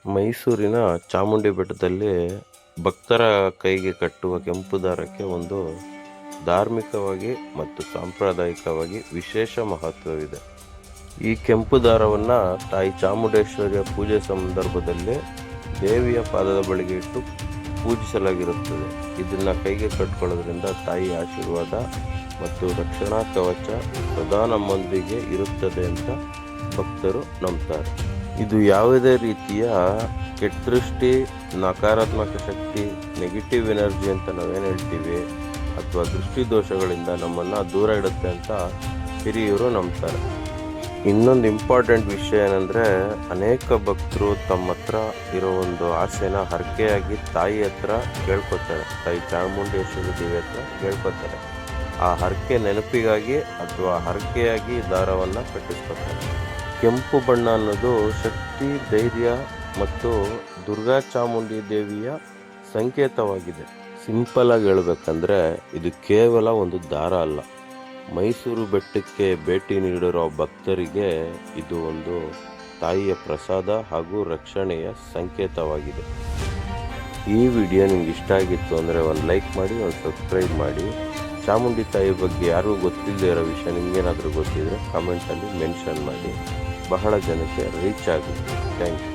ಮೈಸೂರಿನ ಚಾಮುಂಡಿ ಬೆಟ್ಟದಲ್ಲಿ ಭಕ್ತರ ಕೈಗೆ ಕಟ್ಟುವ ಕೆಂಪು ದಾರಕ್ಕೆ ಒಂದು ಧಾರ್ಮಿಕವಾಗಿ ಮತ್ತು ಸಾಂಪ್ರದಾಯಿಕವಾಗಿ ವಿಶೇಷ ಮಹತ್ವವಿದೆ. ಈ ಕೆಂಪು ದಾರವನ್ನು ತಾಯಿ ಚಾಮುಂಡೇಶ್ವರಿಯ ಪೂಜೆ ಸಂದರ್ಭದಲ್ಲಿ ದೇವಿಯ ಪಾದದ ಬಳಿಗೆ ಇಟ್ಟು ಪೂಜಿಸಲಾಗಿರುತ್ತದೆ. ಇದನ್ನು ಕೈಗೆ ಕಟ್ಟಿಕೊಳ್ಳೋದ್ರಿಂದ ತಾಯಿ ಆಶೀರ್ವಾದ ಮತ್ತು ರಕ್ಷಣಾ ಕವಚ ಸದಾ ನಮ್ಮೊಂದಿಗೆ ಇರುತ್ತದೆ ಅಂತ ಭಕ್ತರು ನಂಬ್ತಾರೆ. ಇದು ಯಾವುದೇ ರೀತಿಯ ಕೆಟ್ಟ ದೃಷ್ಟಿ, ನಕಾರಾತ್ಮಕ ಶಕ್ತಿ, ನೆಗೆಟಿವ್ ಎನರ್ಜಿ ಅಂತ ನಾವೇನು ಹೇಳ್ತೀವಿ ಅಥವಾ ದೃಷ್ಟಿ ದೋಷಗಳಿಂದ ನಮ್ಮನ್ನು ದೂರ ಇಡುತ್ತೆ ಅಂತ ಹಿರಿಯರು ನಂಬ್ತಾರೆ. ಇನ್ನೊಂದು ಇಂಪಾರ್ಟೆಂಟ್ ವಿಷಯ ಏನಂದರೆ, ಅನೇಕ ಭಕ್ತರು ತಮ್ಮ ಹತ್ರ ಇರೋ ಒಂದು ಆಸೆನ ಹರಕೆಯಾಗಿ ತಾಯಿ ಹತ್ರ ಕೇಳ್ಕೊತಾರೆ, ತಾಯಿ ಚಾಮುಂಡೇಶ್ವರಿ ದೇವಿ ಹತ್ರ ಕೇಳ್ಕೊತಾರೆ. ಆ ಹರಕೆ ನೆನಪಿಗಾಗಿ ಅಥವಾ ಹರಕೆಯಾಗಿ ದಾರವನ್ನು ಕಟ್ಟಿಸ್ಕೊತಾರೆ. ಕೆಂಪು ಬಣ್ಣ ಅನ್ನೋದು ಶಕ್ತಿ, ಧೈರ್ಯ ಮತ್ತು ದುರ್ಗಾ ಚಾಮುಂಡಿ ದೇವಿಯ ಸಂಕೇತವಾಗಿದೆ. ಸಿಂಪಲ್ ಆಗಿ ಹೇಳ್ಬೇಕಂದ್ರೆ ಇದು ಕೇವಲ ಒಂದು ದಾರ ಅಲ್ಲ, ಮೈಸೂರು ಬೆಟ್ಟಕ್ಕೆ ಭೇಟಿ ನೀಡಿರೋ ಭಕ್ತರಿಗೆ ಇದು ಒಂದು ತಾಯಿಯ ಪ್ರಸಾದ ಹಾಗೂ ರಕ್ಷಣೆಯ ಸಂಕೇತವಾಗಿದೆ. ಈ ವಿಡಿಯೋ ನಿಮ್ಗೆ ಇಷ್ಟ ಆಗಿತ್ತು ಅಂದರೆ ಒಂದು ಲೈಕ್ ಮಾಡಿ, ಒಂದು ಸಬ್ಸ್ಕ್ರೈಬ್ ಮಾಡಿ. ಚಾಮುಂಡಿ ತಾಯಿ ಬಗ್ಗೆ ಯಾರಿಗೂ ಗೊತ್ತಿಲ್ಲದೆ ಇರೋ ವಿಷಯ ನಿಮಗೇನಾದರೂ ಗೊತ್ತಿದ್ರೆ ಕಾಮೆಂಟಲ್ಲಿ ಮೆನ್ಷನ್ ಮಾಡಿ, ಬಹಳ ಜನಕ್ಕೆ ರೀಚ್ ಆಗುತ್ತೆ. Thank you.